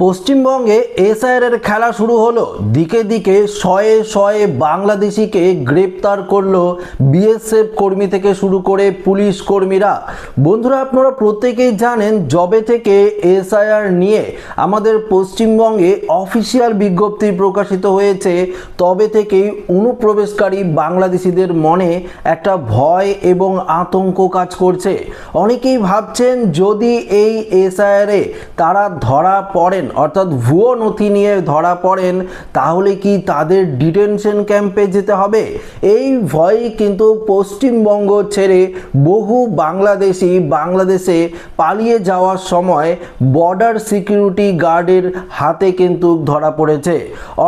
পশ্চিমবঙ্গে এসআইআর খেলা শুরু হলো। দিকে দিকে শয়ে শয়ে বাংলাদেশিকে গ্রেপ্তার করলো বিএসএফ কর্মী থেকে শুরু করে পুলিশ কর্মীরা। বন্ধুরা, আপনারা প্রত্যেকেই জানেন, জবে থেকে এসআইআর নিয়ে আমাদের পশ্চিমবঙ্গে অফিসিয়াল বিজ্ঞপ্তি প্রকাশিত হয়েছে, তবে থেকেই অনুপ্রবেশকারী বাংলাদেশিদের মনে একটা ভয় এবং আতঙ্ক কাজ করছে। অনেকেই ভাবছেন, যদি এই এসআইআরে তারা ধরা পড়েন, অর্থাৎ ভুয়ো নথি নিয়ে ধরা পড়েন, তাহলে কি তাদের ডিটেনশন ক্যাম্পে যেতে হবে? এই ভয়ে কিন্তু পশ্চিমবঙ্গ ছেড়ে বহু বাংলাদেশি বাংলাদেশে পালিয়ে যাওয়ার সময় বর্ডার সিকিউরিটি গার্ডের হাতে কিন্তু ধরা পড়েছে।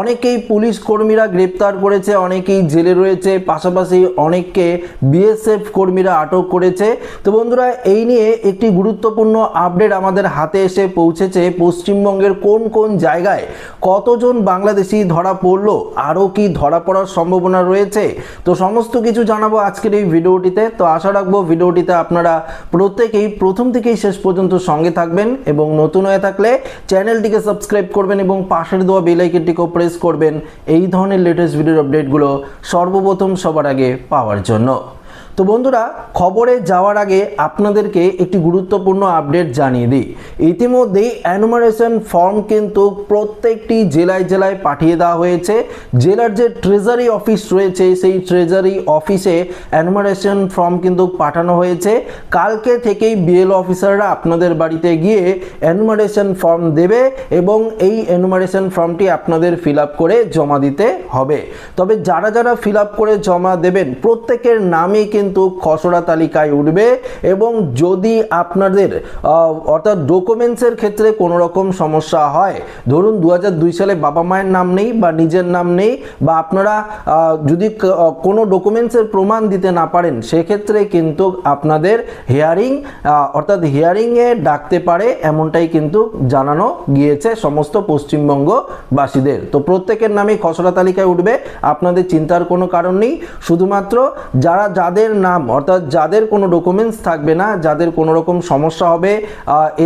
অনেকেই পুলিশ কর্মীরা গ্রেপ্তার করেছে, অনেকেই জেলে রয়েছে, পাশাপাশি অনেককে বিএসএফ কর্মীরা আটক করেছে। তো বন্ধুরা, এই নিয়ে একটি গুরুত্বপূর্ণ আপডেট আমাদের হাতে এসে পৌঁছেছে। পশ্চিমবঙ্গের কোন কোন জায়গায় কতজন বাংলাদেশি ধরা পড়লো, আরও কি ধরা পড়ার সম্ভাবনা রয়েছে, তো সমস্ত কিছু জানাবো আজকের এই ভিডিওটিতে। তো আশা রাখবো ভিডিওটিতে আপনারা প্রত্যেকেই প্রথম থেকেই শেষ পর্যন্ত সঙ্গে থাকবেন, এবং নতুন হয়ে থাকলে চ্যানেলটিকে সাবস্ক্রাইব করবেন এবং পাশের দেওয়া বেল আইকনটিকেও প্রেস করবেন এই ধরনের লেটেস্ট ভিডিওর আপডেটগুলো সর্বপ্রথম সবার আগে পাওয়ার জন্য। তো বন্ধুরা, খবরে যাওয়ার আগে আপনাদেরকে একটি গুরুত্বপূর্ণ আপডেট জানিয়ে দিই। ইতিমধ্যেই এনুমারেশন ফর্ম কিন্তু প্রত্যেকটি জেলায় জেলায় পাঠিয়ে দেওয়া হয়েছে। জেলার যে ট্রেজারি অফিস রয়েছে, সেই ট্রেজারি অফিসে এনুমারেশন ফর্ম কিন্তু পাঠানো হয়েছে। কালকে থেকেই বিএলও অফিসাররা আপনাদের বাড়িতে গিয়ে এনুমারেশন ফর্ম দেবে, এবং এই এনুমারেশন ফর্মটি আপনাদের ফিল আপ করে জমা দিতে হবে। তবে যারা যারা ফিল আপ করে জমা দেবেন, প্রত্যেকের নামই কিন্তু খসড়া তালিকায় উঠবে, এবং যদি আপনাদের অর্থাৎ ডকুমেন্টসের ক্ষেত্রে কোনো রকম সমস্যা হয়, ধরুন 2002 সালে বাবা মায়ের নাম নেই বা নিজের নাম নেই, বা আপনারা যদি কোনো ডকুমেন্টসের প্রমাণ দিতে না পারেন, সেক্ষেত্রে কিন্তু আপনাদের হিয়ারিং অর্থাৎ হিয়ারিংয়ে ডাকতে পারে, এমনটাই কিন্তু জানানো গিয়েছে সমস্ত পশ্চিমবঙ্গবাসীদের। তো প্রত্যেকের নামই খসড়া তালিকায় উঠবে, আপনাদের চিন্তার কোনো কারণ নেই। শুধুমাত্র যাদের নাম অর্থাৎ যাদের কোনো ডকুমেন্টস থাকবে না, যাদের কোনো রকম সমস্যা হবে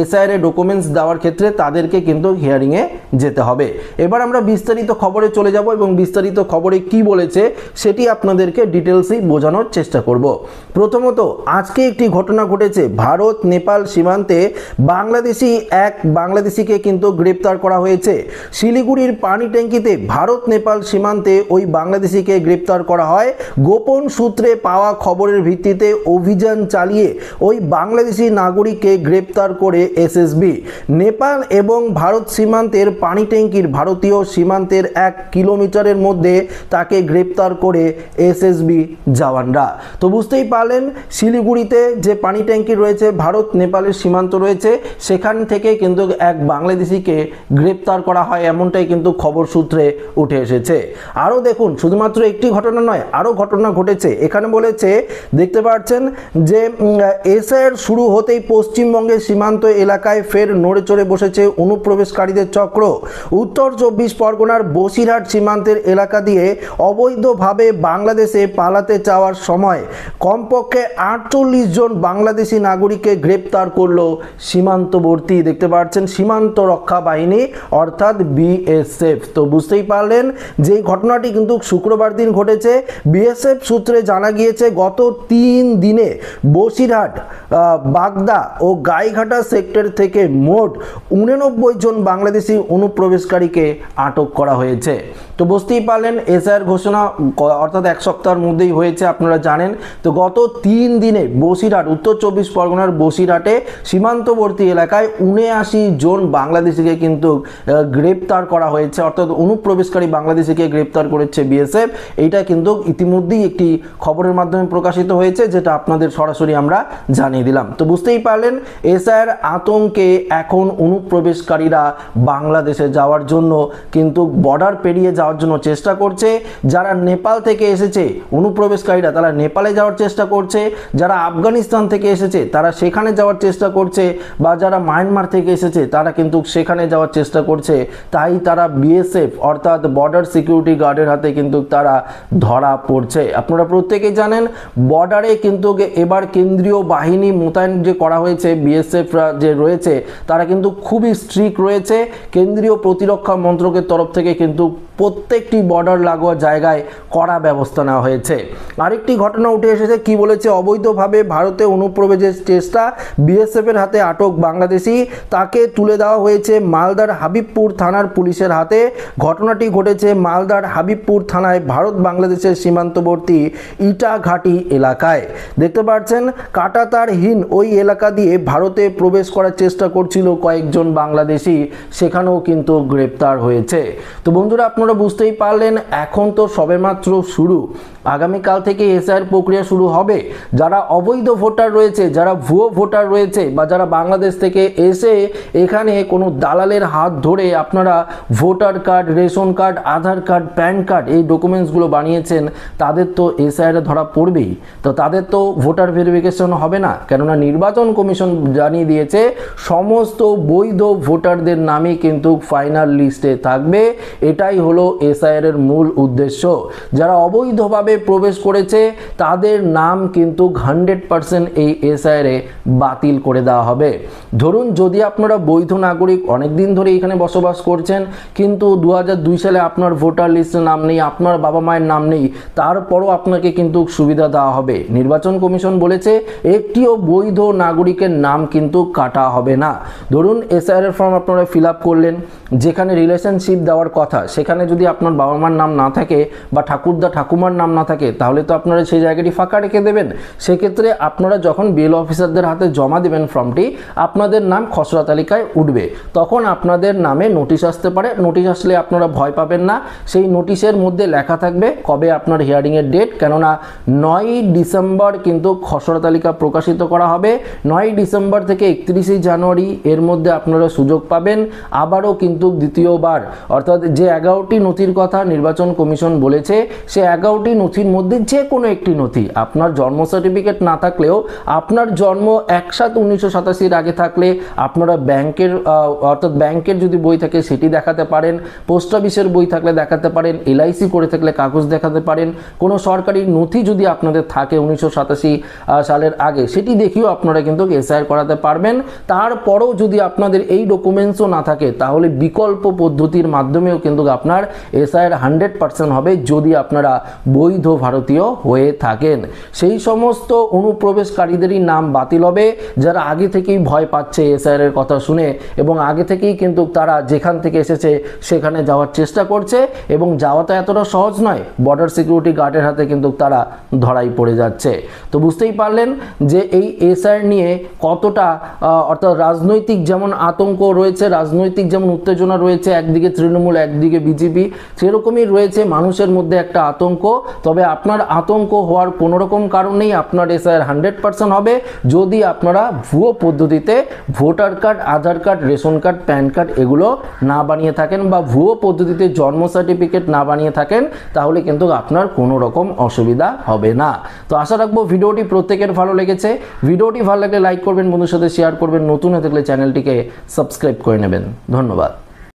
এসআইআর ডকুমেন্টস দেওয়ার ক্ষেত্রে, তাদেরকে কিন্তু হিয়ারিংয়ে যেতে হবে। এবার আমরা বিস্তারিত খবরে চলে যাব, এবং বিস্তারিত খবরে কি বলেছে সেটি আপনাদেরকে ডিটেলসই বোঝানোর চেষ্টা করব। প্রথমত, আজকে একটি ঘটনা ঘটেছে। ভারত নেপাল সীমান্তে এক বাংলাদেশিকে কিন্তু গ্রেপ্তার করা হয়েছে। শিলিগুড়ির পানি ট্যাঙ্কিতে ভারত নেপাল সীমান্তে ওই বাংলাদেশিকে গ্রেপ্তার করা হয়। গোপন সূত্রে পাওয়া খবরের ভিত্তিতে অভিযান চালিয়ে ওই বাংলাদেশি নাগরিককে গ্রেপ্তার করে এসএসবি। নেপাল এবং ভারত সীমান্তের পানি ট্যাঙ্কির ভারতীয় সীমান্তের 1 কিলোমিটারের মধ্যে তাকে গ্রেপ্তার করে এসএসবি জওয়ানরা। তো বুঝতেই পারলেন, শিলিগুড়িতে যে পানি ট্যাঙ্কি রয়েছে, ভারত নেপালের সীমান্ত রয়েছে, সেখান থেকে কিন্তু এক বাংলাদেশিকে গ্রেপ্তার করা হয়, এমনটাই কিন্তু খবর সূত্রে উঠে এসেছে। আরও দেখুন, শুধুমাত্র একটি ঘটনা নয়, আরও ঘটনা ঘটেছে। এখানে বলেছে, দেখতে পাচ্ছেন যে এসআইআর শুরু হতেই পশ্চিমবঙ্গের সীমান্ত এলাকায় ফের নড়ে চড়ে বসেছে অনুপ্রবেশকারীদের চক্র। উত্তর 24 পরগনার বসিরহাট সীমান্তের এলাকা দিয়ে অবৈধভাবে বাংলাদেশে পালাতে চাওয়ার সময় কমপক্ষে 48 জন বাংলাদেশি নাগরিককে গ্রেপ্তার করলো সীমান্তবর্তী, দেখতে পাচ্ছেন, সীমান্ত রক্ষা বাহিনী অর্থাৎ বিএসএফ। তো বুঝতেই পারলেন যে এই ঘটনাটি কিন্তু শুক্রবার দিন ঘটেছে। বিএসএফ সূত্রে জানা গিয়েছে, গত 3 দিনে বসিরহাট, বাগদা ও গাইঘাটা সেক্টর থেকে মোট 89 জন বাংলাদেশি অনুপ্রবেশকারীকে আটক করা হয়েছে। তো বুঝতেই পারলেন, এসআইআর ঘোষণা অর্থাৎ 1 সপ্তাহের মধ্যেই হয়েছে, আপনারা জানেন। তো গত 3 দিনে বসিরহাট, উত্তর 24 পরগনার বসিরহাটে সীমান্তবর্তী এলাকায় 79 জন বাংলাদেশিকে কিন্তু গ্রেপ্তার করা হয়েছে, অর্থাৎ অনুপ্রবেশকারী বাংলাদেশিকে গ্রেপ্তার করেছে বিএসএফ। এইটা কিন্তু ইতিমধ্যেই একটি খবরের মাধ্যমে প্রকাশিত হয়েছে, যেটা আপনাদের সরাসরি আমরা জানিয়ে দিলাম। তো বুঝতেই পারলেন, এসআইআর আতঙ্কে এখন অনুপ্রবেশকারীরা বাংলাদেশে যাওয়ার জন্য কিন্তু বর্ডার পেরিয়ে যাওয়ার জন্য চেষ্টা করছে। যারা নেপাল থেকে এসেছে অনুপ্রবেশকারীরা, তারা নেপালে যাওয়ার চেষ্টা করছে। যারা আফগানিস্তান থেকে এসেছে তারা সেখানে যাওয়ার চেষ্টা করছে, বা যারা মায়ানমার থেকে এসেছে তারা কিন্তু সেখানে যাওয়ার চেষ্টা করছে। তাই তারা বিএসএফ অর্থাৎ বর্ডার সিকিউরিটি গার্ডের হাতে কিন্তু তারা ধরা পড়ছে। আপনারা প্রত্যেকেই জানেন, বর্ডারে কিন্তু এবার কেন্দ্রীয় বাহিনী মোতায়েন যে করা হয়েছে, বিএসএফরা যে রয়েছে তারা কিন্তু খুবই স্ট্রিক্ট রয়েছে। কেন্দ্রীয় প্রতিরক্ষা মন্ত্রকের তরফ থেকে কিন্তু প্রত্যেকটি বর্ডার লাগোয়া জায়গায় কড়া ব্যবস্থা নেওয়া হয়েছে। আরেকটি ঘটনা উঠে এসেছে, কি বলেছে, অবৈধভাবে ভারতে অনুপ্রবেশের চেষ্টা, বিএসএফের হাতে আটক বাংলাদেশি, তাকে তুলে দেওয়া হয়েছে মালদার হাবিবপুর থানার পুলিশের হাতে। ঘটনাটি ঘটেছে মালদার হাবিবপুর থানায় ভারত বাংলাদেশের সীমান্তবর্তী ইটাঘাটি এলাকায়। দেখতে পাচ্ছেন কাঁটাতারহীন ওই এলাকা দিয়ে ভারতে প্রবেশ করার চেষ্টা করছিল কয়েকজন বাংলাদেশি, সেখানেও কিন্তু গ্রেপ্তার হয়েছে। তো বন্ধুরা আপনারা বুঝতেই পারলেন, এখন তো সবেমাত্র শুরু, আগামীকাল থেকে এসআইআর প্রক্রিয়া শুরু হবে। যারা অবৈধ ভোটার রয়েছে, যারা ভুয়ো ভোটার রয়েছে, বা যারা বাংলাদেশ থেকে এসে এখানে কোনো দালালের হাত ধরে আপনারা voter card, ration card, Aadhaar card, PAN card এই ডকুমেন্টসগুলো বানিয়েছেন, তাদের তো এসআইআর ধরা পড়বেই। তো তাদের তো ভোটার ভেরিফিকেশন হবে না, কেননা নির্বাচন কমিশন জানিয়ে দিয়েছে সমস্ত বৈধ ভোটারদের নামই কিন্তু ফাইনাল লিস্টে থাকবে। এটাই হলো এসআইআর এর মূল উদ্দেশ্য। যারা অবৈধভাবে প্রবেশ করেছে তাদের নাম কিন্তু 100% এই এসআইআর এ বাতিল করে দেওয়া হবে। ধরুন যদি আপনারা বৈধ নাগরিক, অনেক দিন ধরে এখানে বসবাস করছেন, কিন্তু 2002 সালে আপনার ভোটার লিস্টে নাম নেই, আপনার বাবা মায়ের নাম নেই, তারপরও আপনাকে কিন্তু সুবিধা দেওয়া হবে। নির্বাচন কমিশন বলেছে একটিও বৈধ নাগরিকের নাম কিন্তু কাটা হবে না। ধরুন এসআইআর এর ফর্ম আপনারা ফিল আপ করলেন, যেখানে রিলেশনশিপ দেওয়ার কথা সেখানে যদি আপনার বাবা মার নাম না থাকে বা ঠাকুরদা ঠাকুমার নাম না থাকে, তাহলে তো আপনারা সেই জায়গাটি ফাঁকা রেখে দেবেন। সেক্ষেত্রে আপনারা যখন বিএলও অফিসারদের হাতে জমা দেবেন ফর্মটি, আপনাদের নাম খসড়া তালিকায় উঠবে, তখন আপনাদের নামে নোটিশ আসতে পারে। নোটিশ আসলে আপনারা ভয় পাবেন না, সেই নোটিশের মধ্যে লেখা থাকবে কবে আপনার হিয়ারিংয়ের ডেট, কেননা 9 ডিসেম্বর কিন্তু খসড়া তালিকা প্রকাশিত করা হবে। 9 ডিসেম্বর থেকে 31 জানুয়ারি এর মধ্যে আপনারা সুযোগ পাবেন আবারও কিন্তু দ্বিতীয়বার, অর্থাৎ যে 11টি নথির কথা নির্বাচন কমিশন বলেছে, সে 11টি নথির মধ্যে যে কোনো একটি নথি, আপনার জন্ম সার্টিফিকেট না থাকলেও আপনার জন্ম 1/7/1987 আগে থাকলে আপনারা ব্যাংকের অর্থাৎ ব্যাংকের যদি বই থাকে সেটি দেখাতে পারেন, পোস্ট অফিসের বই থাকলে দেখাতে পারেন, এলআইসি করে থাকলে কাগজ দেখাতে পারেন, কোনো সরকারি নথি যদি আপনাদের থাকে 1987 সালের আগে, সেটি দেখিয়েও আপনারা কিন্তু এসআইআর করাতে পারবেন। তারপরেও যদি আপনাদের এই ডকুমেন্টসও না থাকে, তাহলে বিকল্প পদ্ধতির মাধ্যমেও কিন্তু আপনার এসআইআর 100% হবে যদি আপনারা বৈধ ভারতীয় হয়ে থাকেন। সেই সমস্ত অনুপ্রবেশকারীদেরই নাম বাতিল হবে যারা আগে থেকেই ভয় পাচ্ছে এসআইআর এর কথা শুনে, এবং আগে থেকেই কিন্তু তারা যেখান থেকে এসেছে সেখানে যাওয়ার চেষ্টা করছে, এবং যাওয়া তো এতটা সহজ নয়, বর্ডার সিকিউরিটি গার্ডের হাতে কিন্তু তারা ধরাই পড়ে যাচ্ছে। তো বুঝতেই পারলেন যে এই এসআইআর নিয়ে কতটা অর্থাৎ রাজনৈতিক যেমন আতঙ্ক রয়েছে, রাজনৈতিক যেমন উত্তেজনা রয়েছে, একদিকে তৃণমূল একদিকে বিজেপি, সেরকমই রয়েছে মানুষের মধ্যে একটা আতঙ্ক। তবে আপনার আতঙ্ক হওয়ার কোনো রকম কারণ নেই, আপনার এসআইআর 100% হবে যদি আপনারা ভুয়ো পদ্ধতিতে voter card, Aadhaar card, ration card, PAN card এগুলো না বানিয়ে থাকেন, বা ভুয়ো পদ্ধতিতে জন্ম সার্টিফিকেট না বানিয়ে থাকেন, তাহলে কিন্তু আপনার কোনো রকম অসুবিধা হবে না। তো আশা রাখবো ভিডিওটি প্রত্যেকের ভালো লেগেছে। ভিডিওটি ভালো লাগলে লাইক করবেন, বন্ধুর সাথে শেয়ার করবেন, নতুন হয়ে থাকলে চ্যানেলটিকে সাবস্ক্রাইব করে নেবেন। ধন্যবাদ।